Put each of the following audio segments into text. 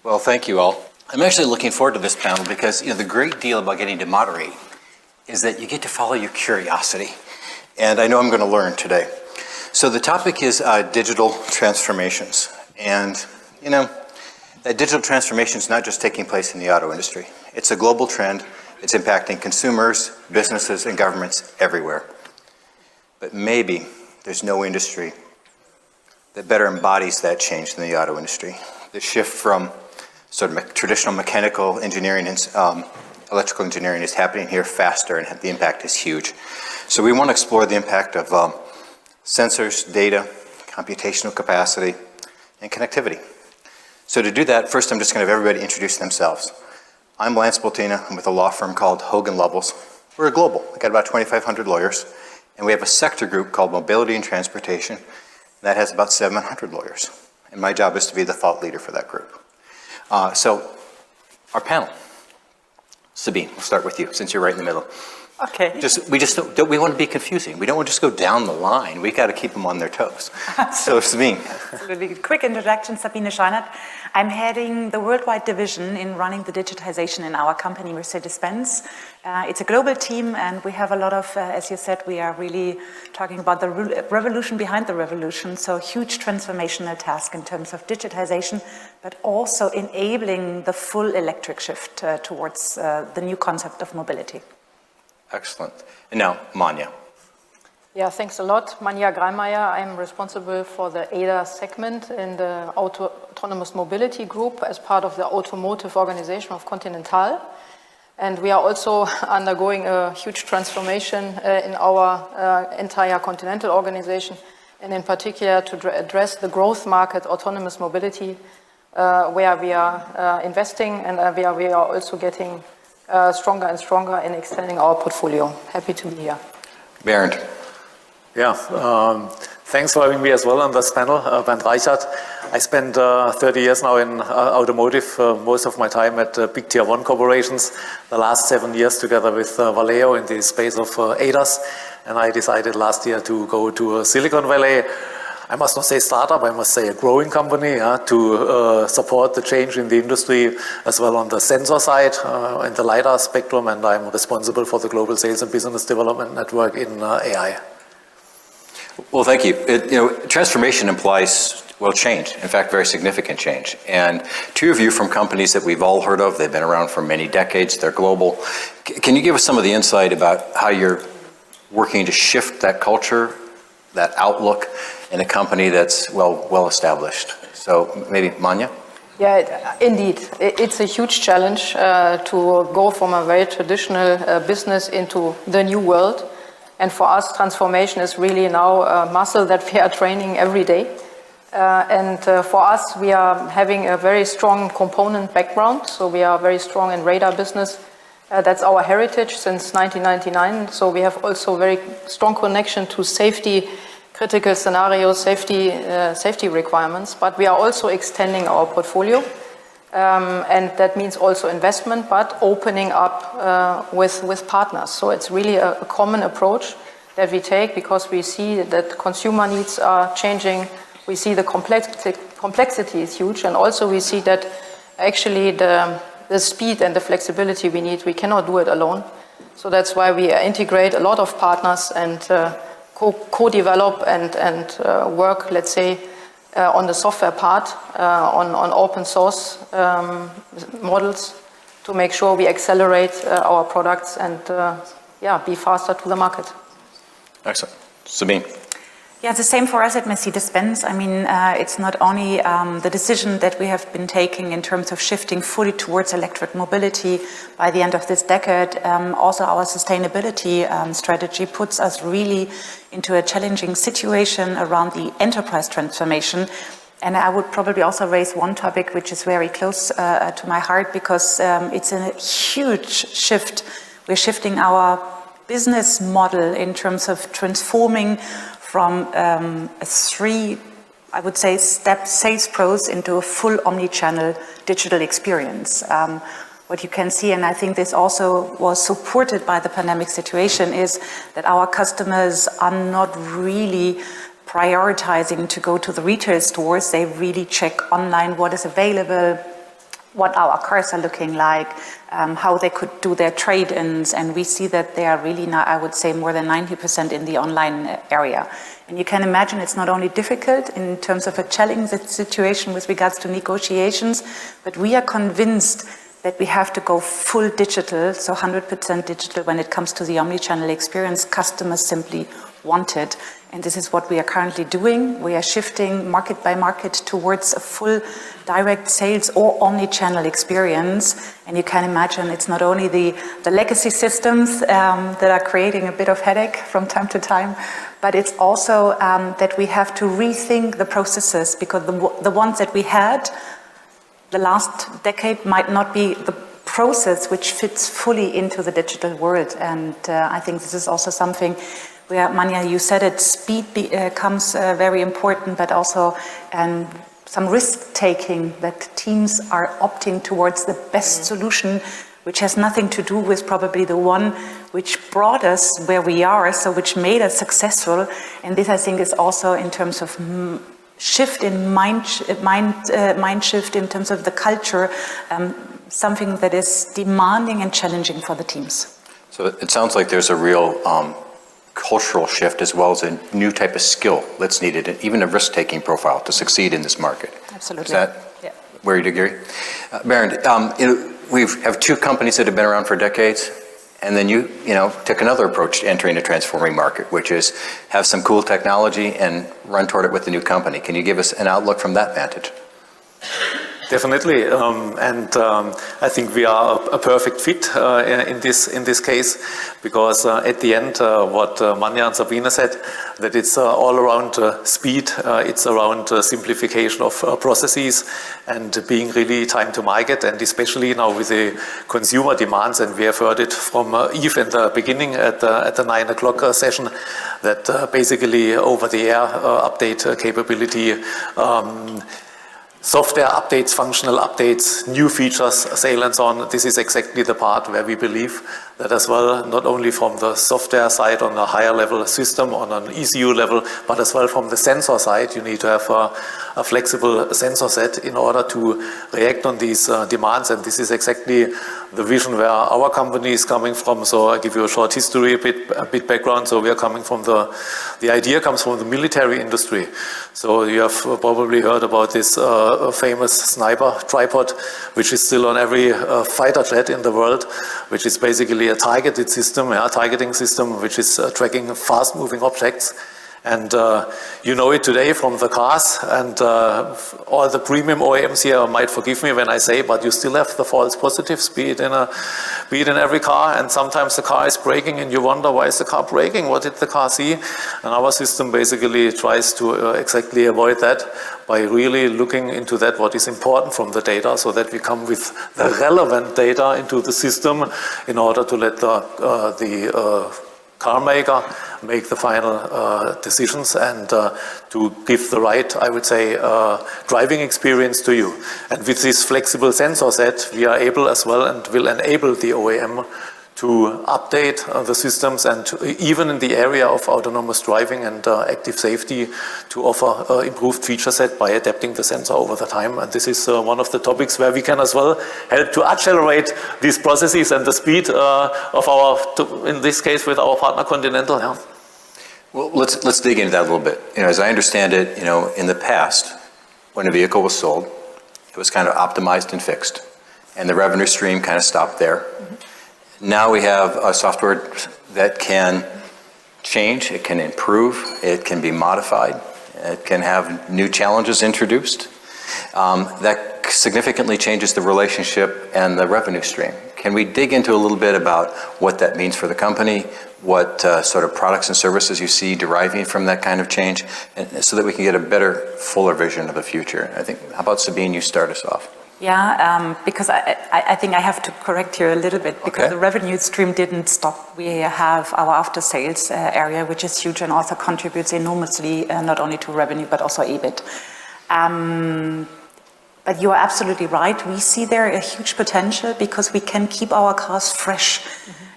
Well, thank you all. I'm actually looking forward to this panel because the great deal about getting to moderate is that you get to follow your curiosity. And I know I'm going to learn today. So the topic is digital transformations. And, that digital transformation is not just taking place in the auto industry. It's a global trend. It's impacting consumers, businesses, and governments everywhere. But maybe there's no industry that better embodies that change than the auto industry. The shift from sort of traditional mechanical engineering and electrical engineering is happening here faster, and the impact is huge. So we want to explore the impact of sensors, data, computational capacity, and connectivity. So to do that, first I'm just going to have everybody introduce themselves. I'm Lance Bultena. I'm with a law firm called Hogan Lovells. We're global. We've got about 2,500 lawyers, and we have a sector group called Mobility and Transportation that has about 700 lawyers. And my job is to be the thought leader for that group. So our panel, Sabine, we'll start with you since you're right in the middle. Okay. We want to be confusing. We don't want to just go down the line. We got to keep them on their toes. So Sabine. Absolutely. Quick introduction, Sabine Scheunert. I'm heading the worldwide division in running the digitization in our company, Mercedes-Benz. It's a global team, and we have a lot of, as you said, we are really talking about the revolution behind the revolution. So huge transformational task in terms of digitization, but also enabling the full electric shift towards the new concept of mobility. Excellent. And now, Manja. Yeah, thanks a lot. Manja Greimeier. I'm responsible for the ADAS segment in the Autonomous Mobility Group as part of the automotive organization of Continental. And we are also undergoing a huge transformation in our entire Continental organization, and in particular to address the growth market, autonomous mobility, where we are investing and where we are also getting stronger and stronger in extending our portfolio. Happy to be here. Bernd. Yeah, thanks for having me as well on this panel, Bernd Reichert. I spent 30 years now in automotive, most of my time at big tier 1 corporations, the last 7 years together with Valeo in the space of ADAS, and I decided last year to go to Silicon Valley. I must not say startup, I must say a growing company to support the change in the industry as well on the sensor side in the LiDAR spectrum, and I'm responsible for the global sales and business development network in AEye. Well, thank you. Transformation implies, change, in fact, very significant change. And two of you from companies that we've all heard of, they've been around for many decades, they're global. Can you give us some of the insight about how you're working to shift that culture, that outlook, in a company that's well established? So maybe Manja? Yeah, indeed. It's a huge challenge to go from a very traditional business into the new world. And for us, transformation is really now a muscle that we are training every day. For us, we are having a very strong component background. So we are very strong in radar business. That's our heritage since 1999. So we have also very strong connection to safety, critical scenarios, safety requirements. But we are also extending our portfolio. And that means also investment, but opening up with partners. So it's really a common approach that we take because we see that consumer needs are changing. We see the complexity is huge, and also we see that actually the speed and the flexibility we need, we cannot do it alone. So that's why we integrate a lot of partners and co-develop and work, let's say, on the software part, on open source models to make sure we accelerate our products and be faster to the market. Excellent. Sabine. Yeah, the same for us at Mercedes-Benz. I mean, it's not only the decision that we have been taking in terms of shifting fully towards electric mobility by the end of this decade. Also, our sustainability strategy puts us really into a challenging situation around the enterprise transformation. And I would probably also raise one topic which is very close to my heart because it's a huge shift. We're shifting our business model in terms of transforming from a I would say, step sales pros into a full omni-channel digital experience. What you can see, and I think this also was supported by the pandemic situation, is that our customers are not really prioritizing to go to the retail stores. They really check online what is available, what our cars are looking like, how they could do their trade-ins, and we see that they are really now, I would say, more than 90% in the online area. And you can imagine it's not only difficult in terms of a challenging situation with regards to negotiations, but we are convinced that we have to go full digital, so 100% digital when it comes to the omnichannel experience. Customers simply want it. And this is what we are currently doing. We are shifting market by market towards a full direct sales or omni-channel experience. And you can imagine it's not only the legacy systems that are creating a bit of headache from time to time, but it's also that we have to rethink the processes, because the ones that we had the last decade might not be the process which fits fully into the digital world. And I think this is also something where, Manja, you said it, speed becomes very important, but also some risk-taking, that teams are opting towards the best solution, which has nothing to do with probably the one which brought us where we are, so which made us successful. And this, I think, is also in terms of shift in mind shift in terms of the culture, something that is demanding and challenging for the teams. So it sounds like there's a real cultural shift as well as a new type of skill that's needed, and even a risk-taking profile to succeed in this market. Absolutely. Is that where you agree? Bernd, we have two companies that have been around for decades, and then you took another approach to entering a transforming market, which is have some cool technology and run toward it with the new company. Can you give us an outlook from that vantage? Definitely, and I think we are a perfect fit in this case, because at the end, what Manja and Sabine said, that it's all around speed, it's around simplification of processes and being really time to market, and especially now with the consumer demands, and we have heard it from Yves in the beginning at the 9 o'clock session, that basically over-the-air update capability, software updates, functional updates, new features, sale and so on. This is exactly the part where we believe that as well, not only from the software side on a higher level system, on an ECU level, but as well from the sensor side, you need to have a flexible sensor set in order to react on these demands. And this is exactly the vision where our company is coming from. So I'll give you a short history, a bit background. So we are coming from the idea comes from the military industry. So you have probably heard about this famous sniper tripod, which is still on every fighter jet in the world, which is basically a targeted system, targeting system, which is tracking fast-moving objects. And you know it today from the cars, and all the premium OEMs here might forgive me when I say, but you still have the false positives, be it in every car, and sometimes the car is braking and you wonder, why is the car braking? What did the car see? And our system basically tries to exactly avoid that by really looking into that, what is important from the data, so that we come with the relevant data into the system in order to let the car maker make the final decisions and to give the right, I would say, driving experience to you. And with this flexible sensor set, we are able as well and will enable the OEM to update the systems, and even in the area of autonomous driving and active safety, to offer improved feature set by adapting the sensor over the time. And this is one of the topics where we can as well help to accelerate these processes and the speed of our, in this case, with our partner Continental. Yeah. Well, let's dig into that a little bit. As I understand it, in the past, when a vehicle was sold, it was kind of optimized and fixed, and the revenue stream kind of stopped there. Now we have a software that can change, it can improve, it can be modified, it can have new challenges introduced. That significantly changes the relationship and the revenue stream. Can we dig into a little bit about what that means for the company, what sort of products and services you see deriving from that kind of change, and so that we can get a better, fuller vision of the future? I think, how about Sabine, you start us off? Yeah, because I think I have to correct you a little bit, because Okay. the revenue stream didn't stop. We have our after-sales area, which is huge and also contributes enormously, not only to revenue, but also EBIT. But you are absolutely right. We see there a huge potential because we can keep our cars fresh.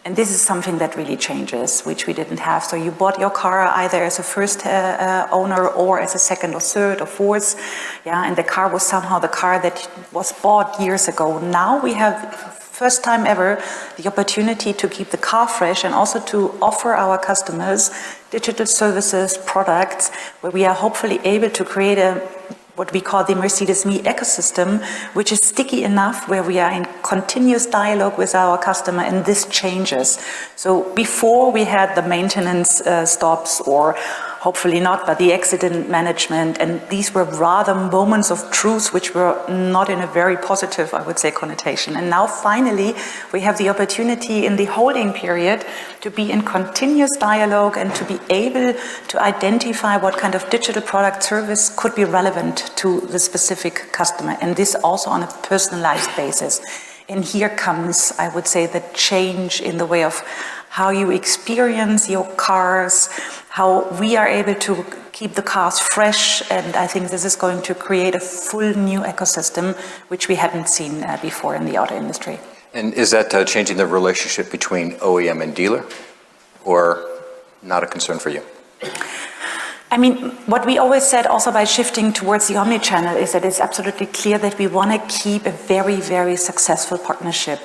And this is something that really changes, which we didn't have. So you bought your car either as a first owner or as a second or third or fourth. Yeah, and the car was somehow the car that was bought years ago. Now we have, first time ever, the opportunity to keep the car fresh and also to offer our customers digital services, products, where we are hopefully able to create what we call the Mercedes Me ecosystem, which is sticky enough where we are in continuous dialogue with our customer, and this changes. So before we had the maintenance stops, or hopefully not, but the accident management, and these were rather moments of truth which were not in a very positive, I would say, connotation. And now finally we have the opportunity in the holding period to be in continuous dialogue and to be able to identify what kind of digital product service could be relevant to the specific customer, and this also on a personalized basis. And here comes, I would say, the change in the way of how you experience your cars, how we are able to keep the cars fresh, and I think this is going to create a full new ecosystem which we hadn't seen before in the auto industry. And is that changing the relationship between OEM and dealer, or not a concern for you? I mean, what we always said also by shifting towards the omnichannel is that it's absolutely clear that we want to keep a very, very successful partnership.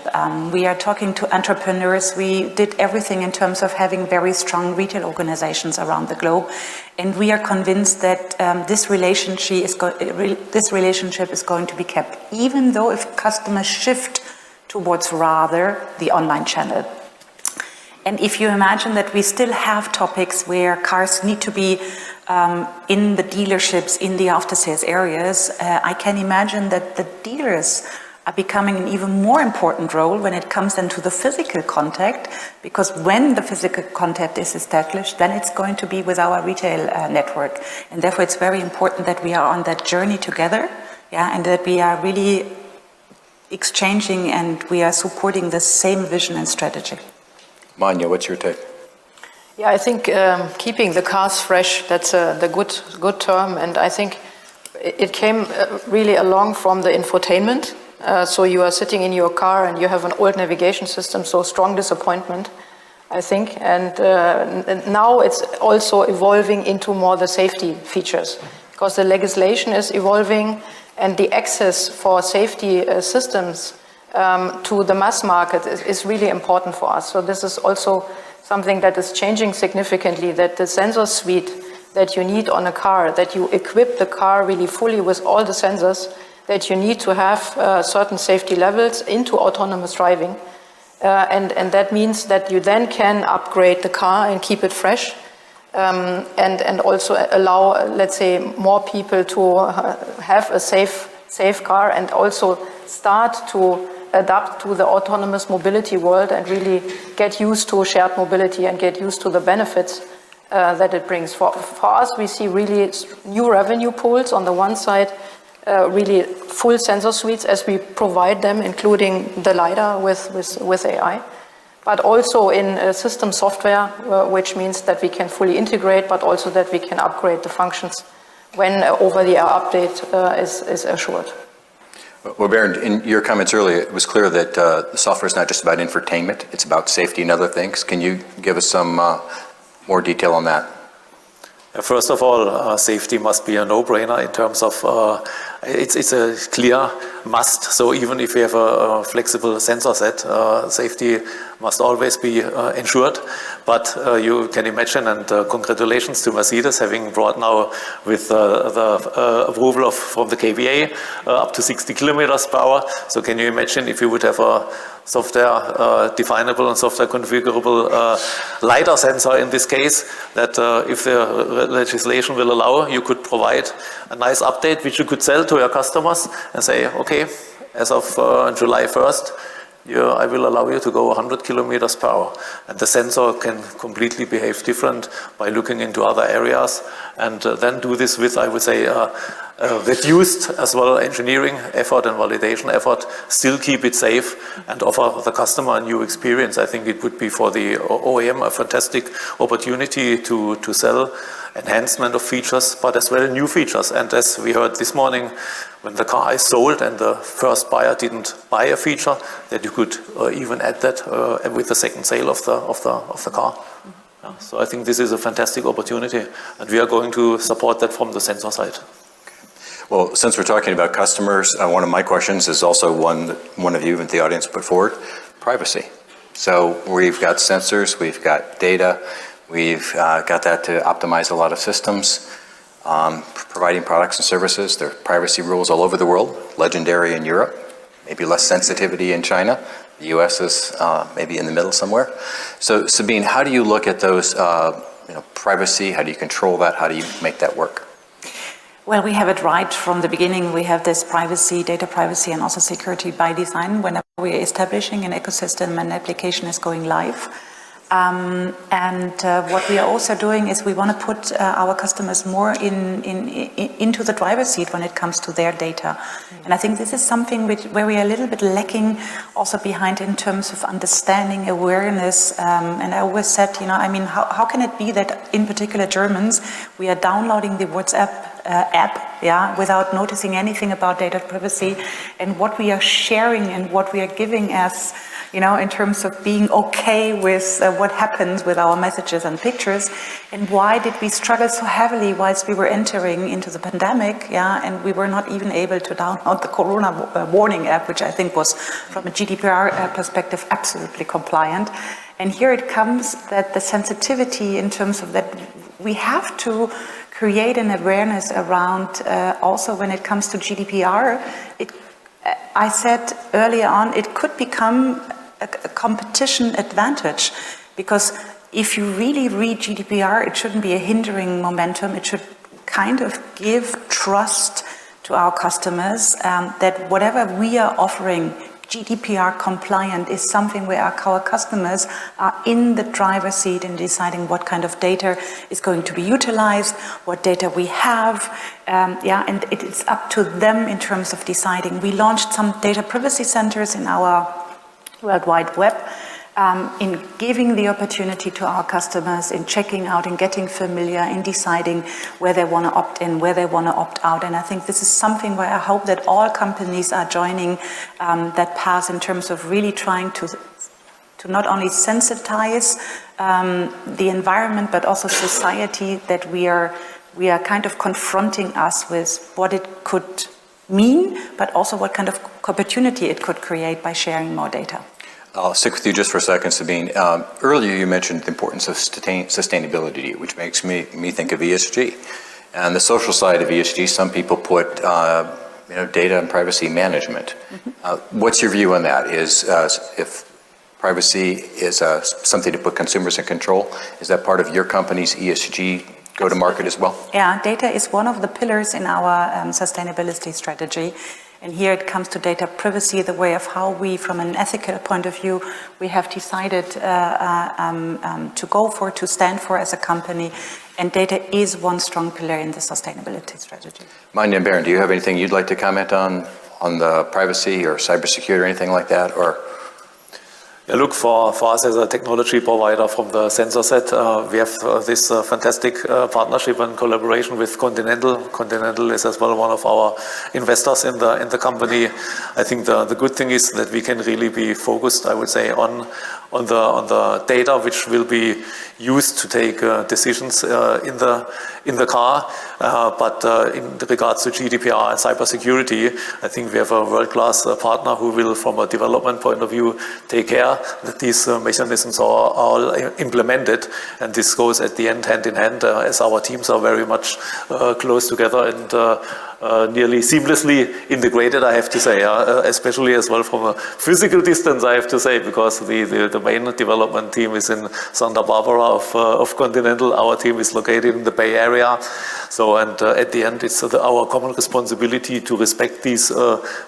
We are talking to entrepreneurs. We did everything in terms of having very strong retail organizations around the globe. And we are convinced that this relationship is going to be kept, even though if customers shift towards rather the online channel. And if you imagine that we still have topics where cars need to be in the dealerships, in the after-sales areas, I can imagine that the dealers are becoming an even more important role when it comes then to the physical contact, because when the physical contact is established, then it's going to be with our retail network. And therefore it's very important that we are on that journey together, yeah, and that we are really exchanging and we are supporting the same vision and strategy. Manja, what's your take? Yeah, I think keeping the cars fresh, that's the good term, and I think it came really along from the infotainment. So you are sitting in your car and you have an old navigation system, so strong disappointment, I think. And now it's also evolving into more the safety features, because the legislation is evolving and the access for safety systems to the mass market is really important for us. So this is also something that is changing significantly, that the sensor suite that you need on a car, that you equip the car really fully with all the sensors, that you need to have certain safety levels into autonomous driving. And that means that you then can upgrade the car and keep it fresh, and also allow, let's say, more people to have a safe car, and also start to adapt to the autonomous mobility world and really get used to shared mobility and get used to the benefits that it brings. For us, we see really new revenue pools. On the one side, really full sensor suites as we provide them, including the LiDAR with AEye, but also in system software, which means that we can fully integrate, but also that we can upgrade the functions when over-the-air update is assured. Well, Bernd, in your comments earlier, it was clear that the software is not just about infotainment, it's about safety and other things. Can you give us some more detail on that? First of all, safety must be a no-brainer in terms of it's a clear must. So even if we have a flexible sensor set, safety must always be ensured. But you can imagine, and congratulations to Mercedes having brought now with the approval from the KVA up to 60 kilometers per hour. So can you imagine if you would have a software definable and software configurable LiDAR sensor in this case, that if the legislation will allow, you could provide a nice update which you could sell to your customers and say, okay, as of July 1st, I will allow you to go 100 kilometers per hour. And the sensor can completely behave different by looking into other areas, and then do this with, I would say, reduced as well engineering effort and validation effort, still keep it safe and offer the customer a new experience. I think it would be for the OEM a fantastic opportunity to sell enhancement of features, but as well new features. And as we heard this morning, when the car is sold and the first buyer didn't buy a feature, that you could even add that with the second sale of the car. So I think this is a fantastic opportunity, and we are going to support that from the sensor side. Well, since we're talking about customers, one of my questions is also one of you in the audience put forward, privacy. So we've got sensors, we've got data, we've got that to optimize a lot of systems, providing products and services. There are privacy rules all over the world, legendary in Europe, maybe less sensitivity in China. The US is maybe in the middle somewhere. So Sabine, how do you look at those privacy? How do you control that? How do you make that work? Well, we have it right from the beginning. We have this privacy, data privacy, and also security by design whenever we're establishing an ecosystem and application is going live. What we are also doing is we want to put our customers more into the driver's seat when it comes to their data. And I think this is something where we are a little bit lacking also behind in terms of understanding, awareness. And I always said, how can it be that in particular Germans, we are downloading the WhatsApp app, without noticing anything about data privacy, and what we are sharing and what we are giving as, in terms of being okay with what happens with our messages and pictures, and why did we struggle so heavily whilst we were entering into the pandemic, and we were not even able to download the Corona warning app, which I think was, from a GDPR perspective, absolutely compliant. And here it comes that the sensitivity in terms of that we have to create an awareness around also when it comes to GDPR. I said earlier on, it could become a competition advantage, because if you really read GDPR, it shouldn't be a hindering momentum. It should kind of give trust to our customers that whatever we are offering GDPR compliant is something where our customers are in the driver's seat in deciding what kind of data is going to be utilized, what data we have, and it is up to them in terms of deciding. We launched some data privacy centers in our World Wide Web, in giving the opportunity to our customers in checking out and getting familiar, in deciding where they want to opt in, where they want to opt out. And I think this is something where I hope that all companies are joining that path in terms of really trying to not only sensitize the environment, but also society, that we are kind of confronting us with what it could mean, but also what kind of opportunity it could create by sharing more data. I'll stick with you just for a second, Sabine. Earlier you mentioned the importance of sustainability, which makes me think of ESG. And the social side of ESG, some people put data and privacy management. Mm-hmm. What's your view on that? Is if privacy is something to put consumers in control, is that part of your company's ESG go-to-market as well? Yeah, data is one of the pillars in our sustainability strategy. And here it comes to data privacy, the way of how we, from an ethical point of view, we have decided to stand for as a company. And data is one strong pillar in the sustainability strategy. Manja and Bernd, do you have anything you'd like to comment on the privacy or cybersecurity or anything like that? Or? Yeah, look, for us as a technology provider from the sensor set, we have this fantastic partnership and collaboration with Continental. Continental is as well one of our investors in the company. I think the good thing is that we can really be focused, I would say, on the data which will be used to take decisions in the car. But in regards to GDPR and cybersecurity, I think we have a world-class partner who will, from a development point of view, take care that these mechanisms are all implemented, and this goes at the end hand in hand as our teams are very much close together and nearly seamlessly integrated, I have to say, especially as well from a physical distance, I have to say, because the main development team is in Santa Barbara of Continental. Our team is located in the Bay Area. So, and at the end, it's our common responsibility to respect these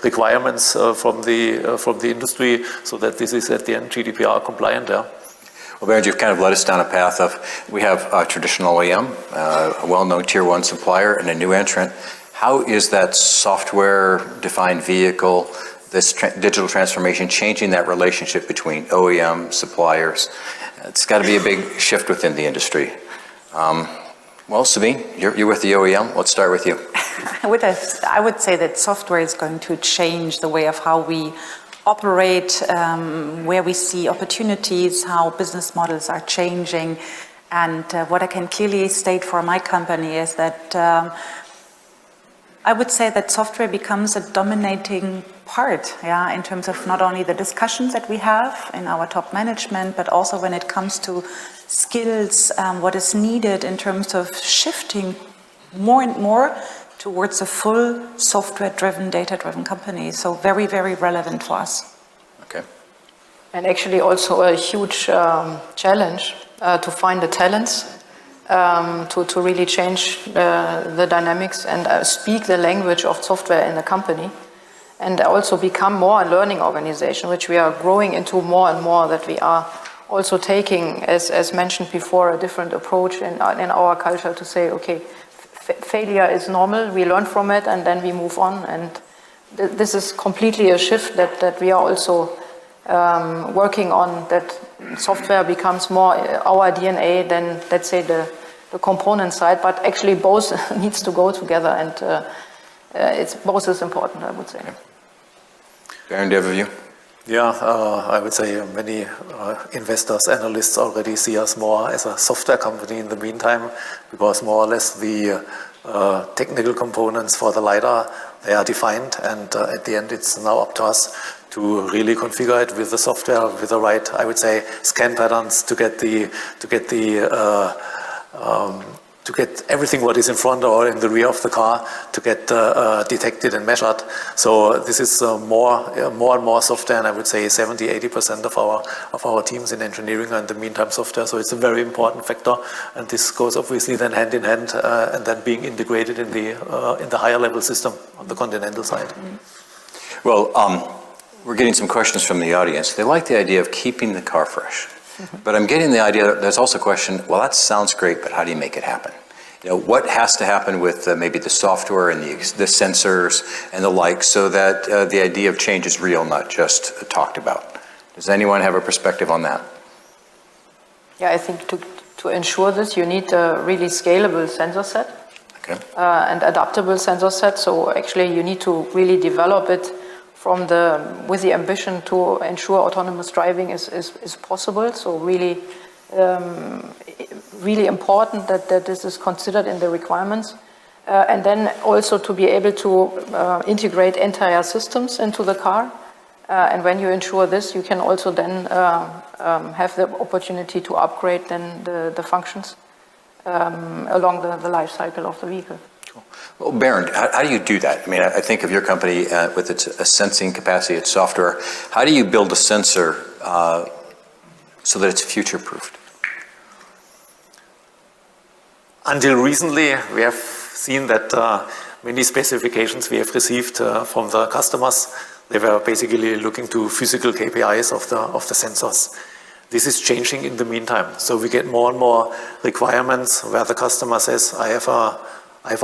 requirements from the industry, so that this is at the end GDPR compliant. Yeah. Well, Bernd, you've kind of led us down a path of, we have a traditional OEM, a well-known tier one supplier, and a new entrant. How is that software-defined vehicle, this digital transformation, changing that relationship between OEM, suppliers? It's got to be a big shift within the industry. Well, Sabine, you're with the OEM. Let's start with you. I would say that software is going to change the way of how we operate, where we see opportunities, how business models are changing. And what I can clearly state for my company is that I would say that software becomes a dominating part, in terms of not only the discussions that we have in our top management, but also when it comes to skills, what is needed in terms of shifting more and more towards a full software-driven, data-driven company. So very, very relevant for us. Okay. And actually also a huge challenge to find the talents to really change the dynamics and speak the language of software in the company, and also become more a learning organization, which we are growing into more and more, that we are also taking, as mentioned before, a different approach in our culture to say, okay, failure is normal, we learn from it, and then we move on. And this is completely a shift that we are also working on, that software becomes more our DNA than, let's say, the component side, but actually both needs to go together, and it's both is important, I would say. Bernd, do you have a view? Yeah, I would say many investors, analysts already see us more as a software company in the meantime, because more or less the technical components for the LiDAR, they are defined, and at the end it's now up to us to really configure it with the software, with the right, I would say, scan patterns to get everything what is in front or in the rear of the car to get detected and measured. So this is more and more software, and I would say 70-80% of our teams in engineering are in the meantime software. So it's a very important factor, and this goes obviously then hand in hand and then being integrated in the higher level system on the Continental side. Well, we're getting some questions from the audience. They like the idea of keeping the car fresh. But I'm getting the idea that there's also a question, well, that sounds great, but how do you make it happen? You know, what has to happen with maybe the software and the sensors and the like, so that the idea of change is real, not just talked about? Does anyone have a perspective on that? Yeah, I think to ensure this, you need a really scalable sensor set, okay, and adaptable sensor set. So actually you need to really develop it with the ambition to ensure autonomous driving is possible. So really, really important that this is considered in the requirements. And then also to be able to integrate entire systems into the car. And when you ensure this, you can also then have the opportunity to upgrade then the functions along the life cycle of the vehicle. Well, Bernd, how do you do that? I mean, I think of your company with its sensing capacity, its software. How do you build a sensor so that it's future-proofed? Until recently, we have seen that many specifications we have received from the customers, they were basically looking to physical KPIs of the sensors. This is changing in the meantime. So we get more and more requirements where the customer says, I have a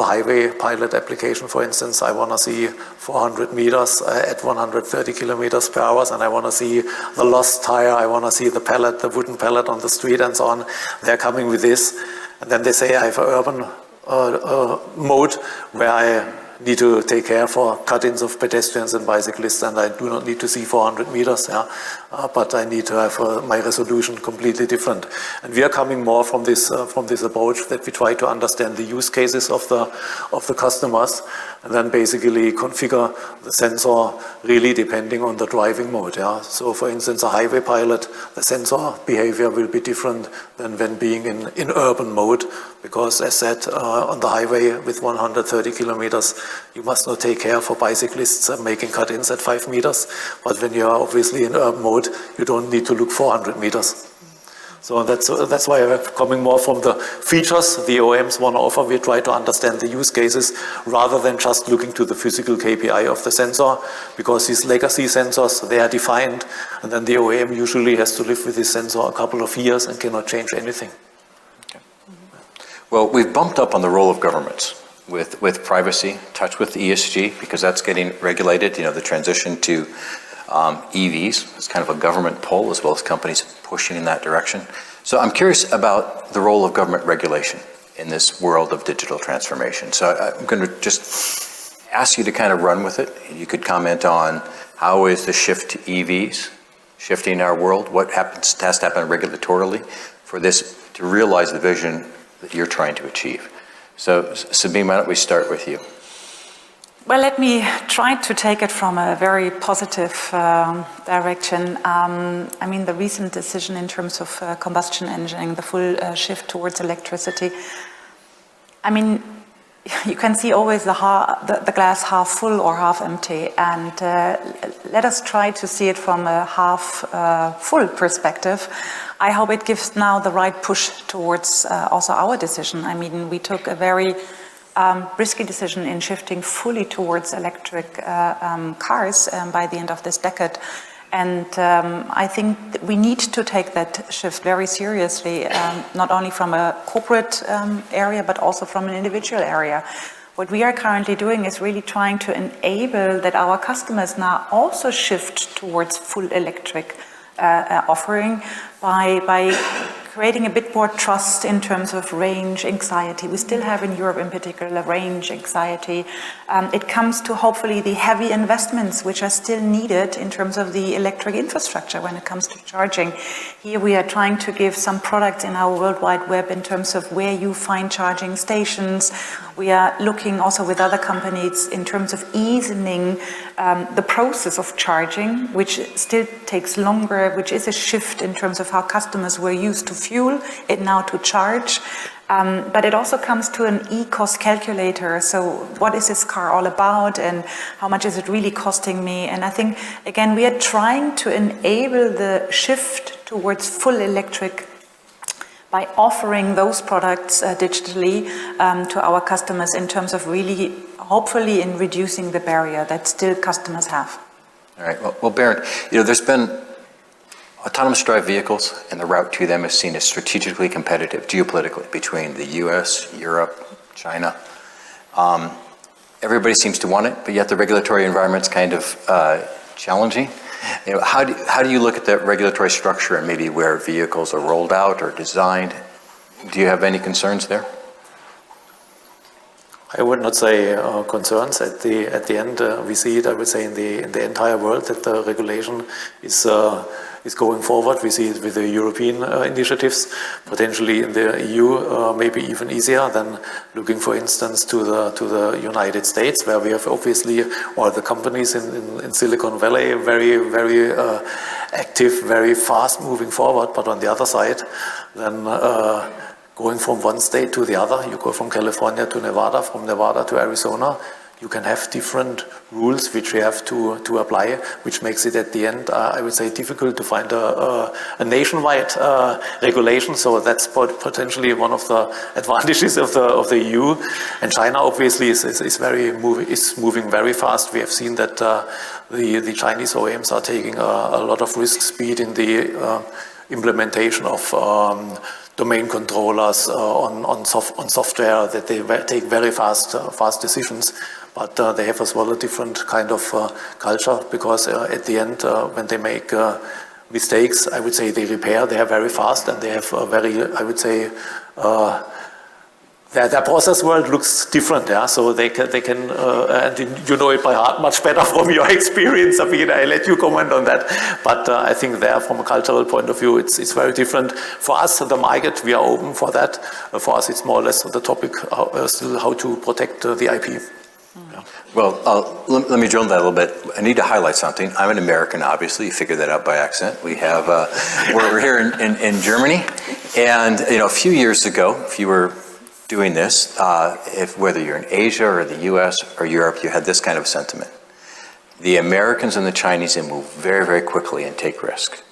highway pilot application, for instance. I want to see 400 meters at 130 kilometers per hour, and I want to see the lost tire. I want to see the pallet, the wooden pallet on the street, and so on. They're coming with this. And then they say, I have an urban mode where I need to take care for cut-ins of pedestrians and bicyclists, and I do not need to see 400 meters, but I need to have my resolution completely different. And we are coming more from this approach that we try to understand the use cases of the customers, and then basically configure the sensor really depending on the driving mode. So for instance, a highway pilot, the sensor behavior will be different than when being in urban mode, because as said, on the highway with 130 kilometers, you must not take care for bicyclists making cut-ins at 5 meters. But when you are obviously in urban mode, you don't need to look 400 meters. So that's why we're coming more from the features the OEMs want to offer. We try to understand the use cases rather than just looking to the physical KPI of the sensor, because these legacy sensors, they are defined, and then the OEM usually has to live with this sensor a couple of years and cannot change anything. Okay. Well, we've bumped up on the role of governments. with privacy, touch with ESG, because that's getting regulated, the transition to EVs. It's kind of a government pull as well as companies pushing in that direction. So I'm curious about the role of government regulation in this world of digital transformation. So I'm going to just ask you to kind of run with it. You could comment on how is the shift to EVs shifting our world? What has to happen regulatorily for this to realize the vision that you're trying to achieve? So Sabine, why don't we start with you? Well, let me try to take it from a very positive direction. I mean, the recent decision in terms of combustion engine, the full shift towards electricity. I mean, you can see always the glass half full or half empty, and let us try to see it from a half full perspective. I hope it gives now the right push towards also our decision. I mean, we took a very risky decision in shifting fully towards electric cars by the end of this decade. And I think we need to take that shift very seriously, not only from a corporate area, but also from an individual area. What we are currently doing is really trying to enable that our customers now also shift towards full electric offering by creating a bit more trust in terms of range anxiety. We still have in Europe in particular range anxiety. It comes to hopefully the heavy investments which are still needed in terms of the electric infrastructure when it comes to charging. Here we are trying to give some products in our World Wide Web in terms of where you find charging stations. We are looking also with other companies in terms of easing the process of charging, which still takes longer, which is a shift in terms of how customers were used to fuel it now to charge. But it also comes to an e-cost calculator. So what is this car all about and how much is it really costing me? And I think, again, we are trying to enable the shift towards full electric by offering those products digitally to our customers in terms of really, hopefully, in reducing the barrier that still customers have. All right. Well, Bernd, there's been autonomous drive vehicles, and the route to them is seen as strategically competitive geopolitically between the US, Europe, China. Everybody seems to want it, but yet the regulatory environment's kind of challenging. How do you look at the regulatory structure and maybe where vehicles are rolled out or designed? Do you have any concerns there? I would not say concerns. At the end, we see it. I would say in the entire world that the regulation is going forward. We see it with the European initiatives, potentially in the EU, maybe even easier than looking, for instance, to the United States, where we have obviously all the companies in Silicon Valley very active, very fast moving forward. But on the other side, then going from one state to the other, you go from California to Nevada, from Nevada to Arizona, you can have different rules which you have to apply, which makes it at the end, I would say, difficult to find a nationwide regulation. So that's potentially one of the advantages of the EU. And China obviously is moving very fast. We have seen that the Chinese OEMs are taking a lot of risk speed in the implementation of domain controllers on software, that they take very fast decisions, but they have as well a different kind of culture, because at the end, when they make mistakes, I would say they repair. They are very fast, and they have a very, I would say, their process world looks different, yeah. So they can, and you know it by heart much better from your experience. I mean, I let you comment on that. But I think there, from a cultural point of view, it's very different. For us, the market, we are open for that. For us, it's more or less the topic still how to protect the IP. Yeah. Well, let me drill that a little bit. I need to highlight something. I'm an American, obviously. You figured that out by accident. We have, we're here in Germany, and a few years ago, if you were doing this, whether you're in Asia or the US or Europe, you had this kind of sentiment. The Americans and the Chinese, they move very, very quickly and take risk.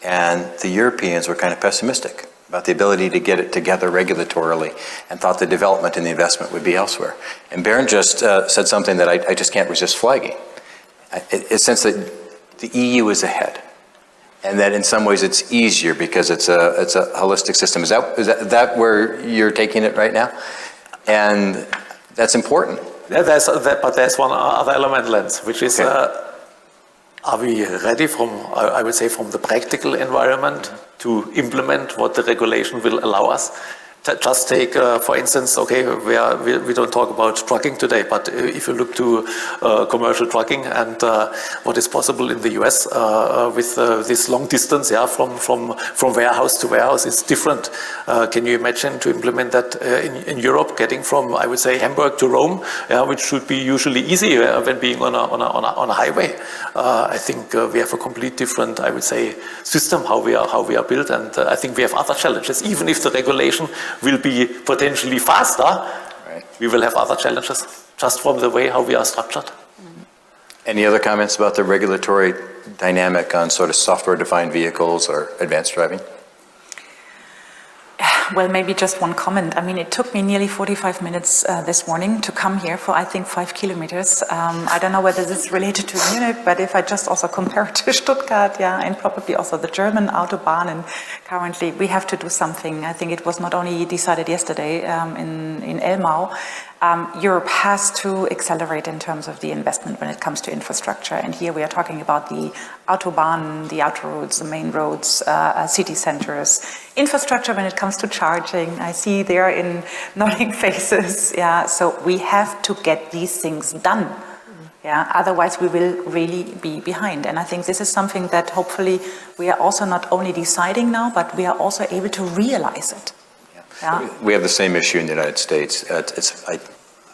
And the Europeans were kind of pessimistic about the ability to get it together regulatorily and thought the development and the investment would be elsewhere. And Bernd just said something that I just can't resist flagging. It sense that the EU is ahead, and that in some ways it's easier because it's a holistic system. Is that where you're taking it right now? And That's important. Yeah, but there's one other element, Lance, which is, are we ready from, I would say, from the practical environment to implement what the regulation will allow us? Just take, for instance, okay, we don't talk about trucking today, but if you look to commercial trucking and what is possible in the US with this long distance, from warehouse to warehouse, is different. Can you imagine to implement that in Europe, getting from, I would say, Hamburg to Rome, which should be usually easy when being on a highway? I think we have a complete different, I would say, system how we are built, and I think we have other challenges, even if the regulation will be potentially faster, right. We will have other challenges just from the way how we are structured. Any other comments about the regulatory dynamic on sort of software-defined vehicles or advanced driving? Well, maybe just one comment. I mean, it took me nearly 45 minutes this morning to come here for, I think, 5 kilometers. I don't know whether this is related to Munich, but if I just also compare it to Stuttgart, and probably also the German Autobahn, and currently we have to do something. I think it was not only decided yesterday in Elmau. Europe has to accelerate in terms of the investment when it comes to infrastructure. And here we are talking about the Autobahn, the autoroads, the main roads, city centers. Infrastructure when it comes to charging, I see there in nodding faces. So we have to get these things done. Otherwise we will really be behind. And I think this is something that hopefully we are also not only deciding now, but we are also able to realize it. We have the same issue in the United States. It's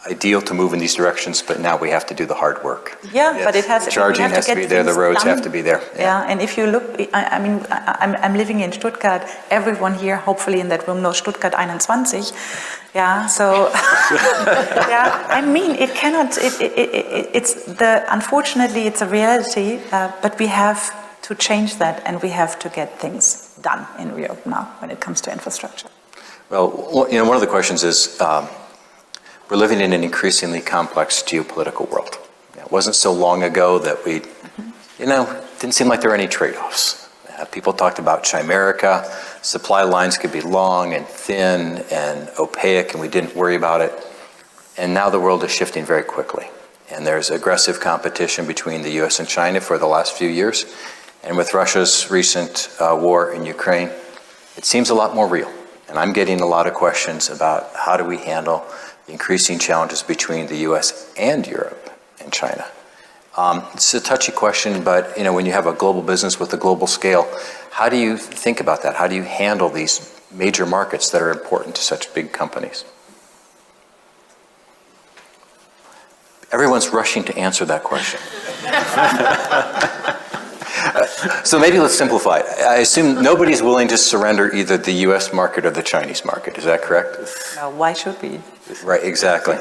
ideal to move in these directions, but now we have to do the hard work. But it has charging has to be there. The roads have to be there. And if you look, I mean, I'm living in Stuttgart. Everyone here, hopefully in that room, knows Stuttgart 21. So I mean, it cannot. Unfortunately, it's a reality. But we have to change that, and we have to get things done in Europe now when it comes to infrastructure. Well, one of the questions is, we're living in an increasingly complex geopolitical world. It wasn't so long ago that we, didn't seem like there were any trade-offs. People talked about Chimerica, supply lines could be long and thin and opaque, and we didn't worry about it. And now the world is shifting very quickly. And there's aggressive competition between the US and China for the last few years. And with Russia's recent war in Ukraine, it seems a lot more real. And I'm getting a lot of questions about how do we handle the increasing challenges between the US and Europe and China. It's a touchy question, but when you have a global business with a global scale, how do you think about that? How do you handle these major markets that are important to such big companies? Everyone's rushing to answer that question. So maybe let's simplify it. I assume nobody's willing to surrender either the US market or the Chinese market. Is that correct? No, why should we? Right, exactly.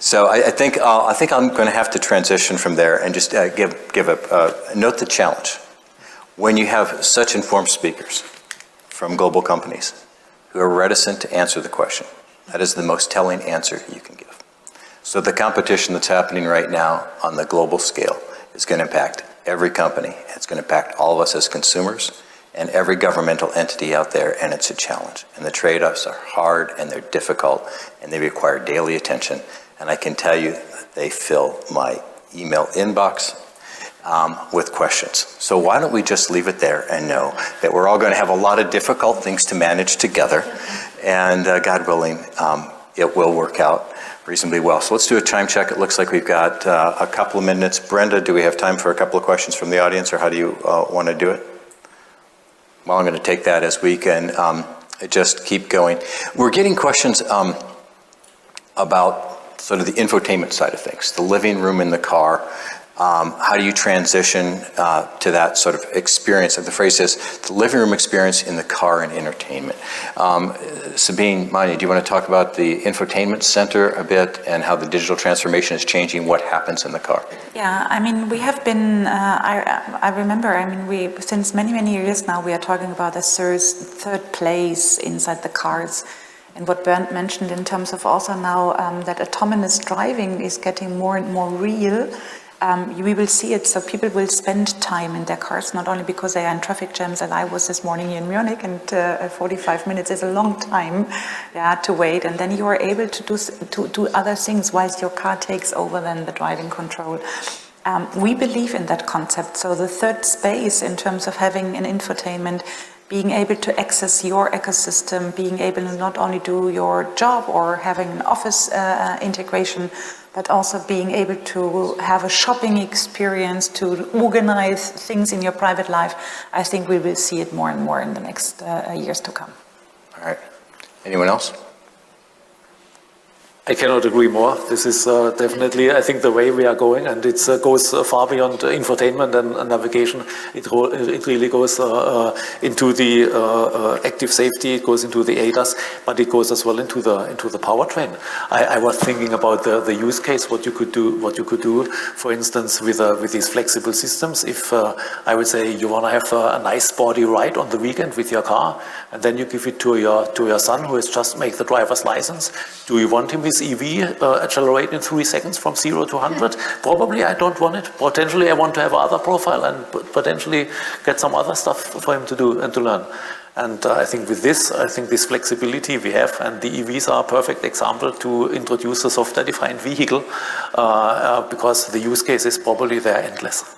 So I think I'm going to have to transition from there and just note the challenge. When you have such informed speakers from global companies who are reticent to answer the question, that is the most telling answer you can give. So the competition that's happening right now on the global scale is going to impact every company. It's going to impact all of us as consumers and every governmental entity out there, and it's a challenge. And the trade-offs are hard and they're difficult and they require daily attention. And I can tell you that they fill my email inbox with questions. So why don't we just leave it there and know that we're all going to have a lot of difficult things to manage together, and God willing, it will work out reasonably well. So let's do a time check. It looks like we've got a couple of minutes. Brenda, do we have time for a couple of questions from the audience, or how do you want to do it? Well, I'm going to take that as we can just keep going. We're getting questions about sort of the infotainment side of things, the living room in the car. How do you transition to that sort of experience? The phrase is the living room experience in the car and entertainment. Sabine, Manja, do you want to talk about the infotainment center a bit and how the digital transformation is changing what happens in the car? Yeah, I mean, we have been, I remember, we since many, many years now, we are talking about a third place inside the cars. And what Bernd mentioned in terms of also now that autonomous driving is getting more and more real. we will see it. So people will spend time in their cars, not only because they are in traffic jams, and I was this morning here in Munich, and 45 minutes is a long time to wait, and then you are able to do other things whilst your car takes over then the driving control. We believe in that concept. So the third space in terms of having an infotainment, being able to access your ecosystem, being able to not only do your job or having an office integration, but also being able to have a shopping experience, to organize things in your private life. I think we will see it more and more in the next years to come. All right. Anyone else? I cannot agree more. This is definitely, I think, the way we are going, and it goes far beyond infotainment and navigation. It really goes into the active safety. It goes into the ADAS, but it goes as well into the powertrain. I was thinking about the use case, what you could do, for instance, with these flexible systems. If I would say you want to have a nice sporty ride on the weekend with your car, and then you give it to your son who has just made the driver's license. Do you want him with EV accelerate in 3 seconds from 0 to 100? Probably I don't want it. Potentially I want to have other profile and potentially get some other stuff for him to do and to learn. And I think with this, this flexibility we have, and the EVs are a perfect example to introduce a software-defined vehicle because the use cases probably they're endless.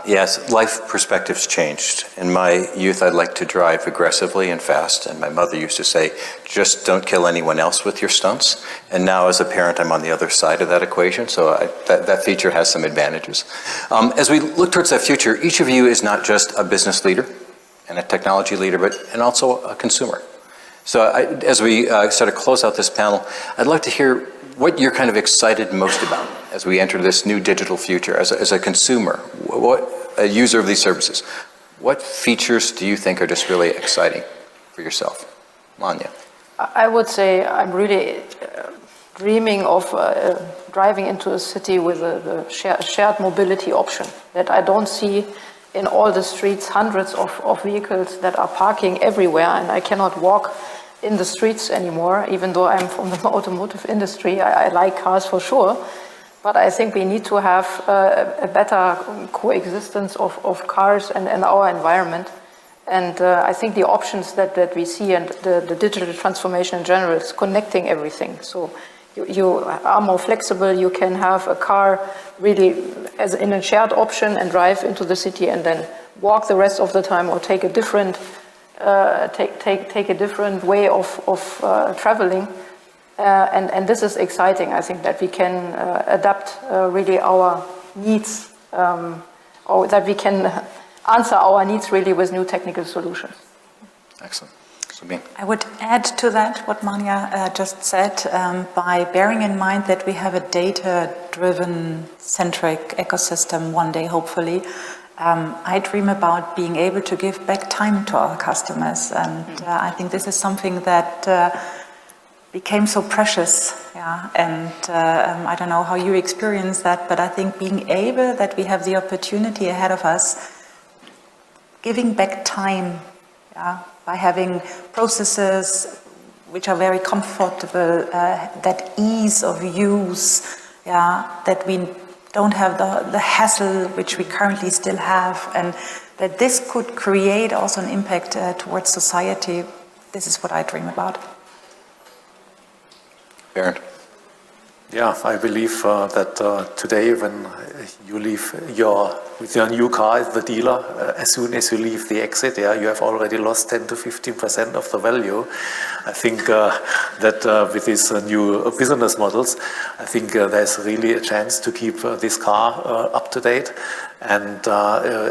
Yes, life perspectives changed. In my youth, I'd like to drive aggressively and fast, and my mother used to say, just don't kill anyone else with your stunts. And now as a parent, I'm on the other side of that equation, so that feature has some advantages. As we look towards that future, each of you is not just a business leader and a technology leader, and also a consumer. So as we sort of close out this panel, I'd like to hear what you're kind of excited most about as we enter this new digital future, as a consumer, a user of these services. What features do you think are just really exciting for yourself? Manja. I would say I'm really dreaming of driving into a city with a shared mobility option that I don't see in all the streets, hundreds of vehicles that are parking everywhere, and I cannot walk in the streets anymore. Even though I'm from the automotive industry, I like cars for sure, but I think we need to have a better coexistence of cars and our environment. And I think the options that we see and the digital transformation in general is connecting everything. So you are more flexible. You can have a car really as in a shared option and drive into the city and then walk the rest of the time, or take a different take a different way of traveling. And this is exciting. I think that we can adapt really our needs, or that we can answer our needs really with new technical solutions. Excellent. Sabine. I would add to that what Manja just said, by bearing in mind that we have a data-driven centric ecosystem one day, hopefully. I dream about being able to give back time to our customers, and I think this is something that became so precious, and I don't know how you experience that, but I think being able that we have the opportunity ahead of us, giving back time, by having processes which are very comfortable, that ease of use, that we don't have the hassle which we currently still have, and that this could create also an impact towards society. This is what I dream about. Bernd. Yeah, I believe that today when you leave with your new car at the dealer, as soon as you leave the exit, you have already lost 10 to 15% of the value. I think that with these new business models, I think there's really a chance to keep this car up to date, and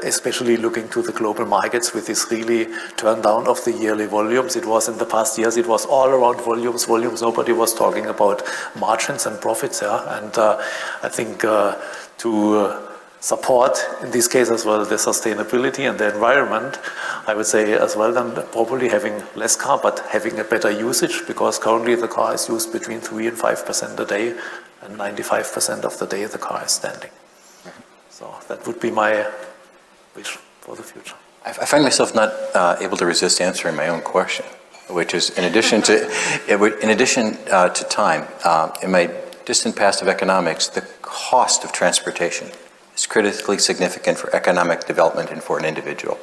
especially looking to the global markets with this really turn down of the yearly volumes. It was in the past years, it was all around volumes. Nobody was talking about margins and profits, and I think to support, in this case as well, the sustainability and the environment, I would say as well then probably having less car, but having a better usage, because currently the car is used between 3 and 5% a day, and 95% of the day the car is standing. So that would be my wish for the future. I find myself not able to resist answering my own question, which is in addition to time, in my distant past of economics, the cost of transportation is critically significant for economic development and for an individual.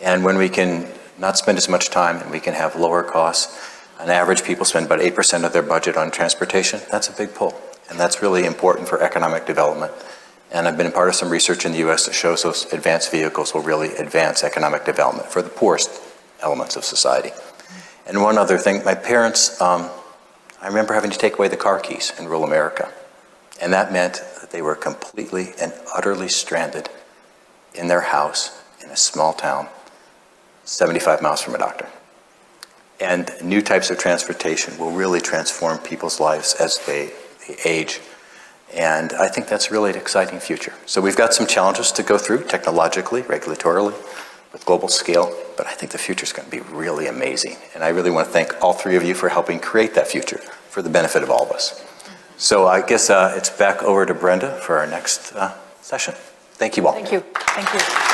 And when we can not spend as much time and we can have lower costs, on average people spend about 8% of their budget on transportation, that's a big pull. And that's really important for economic development. And I've been a part of some research in the US that shows those advanced vehicles will really advance economic development for the poorest elements of society. And one other thing, my parents, I remember having to take away the car keys in rural America. And that meant that they were completely and utterly stranded in their house in a small town, 75 miles from a doctor. And new types of transportation will really transform people's lives as they age. And I think that's really an exciting future. So we've got some challenges to go through technologically, regulatorily, with global scale, but I think the future is going to be really amazing. And I really want to thank all three of you for helping create that future for the benefit of all of us. So I guess it's back over to Brenda for our next session. Thank you all. Thank you. Thank you.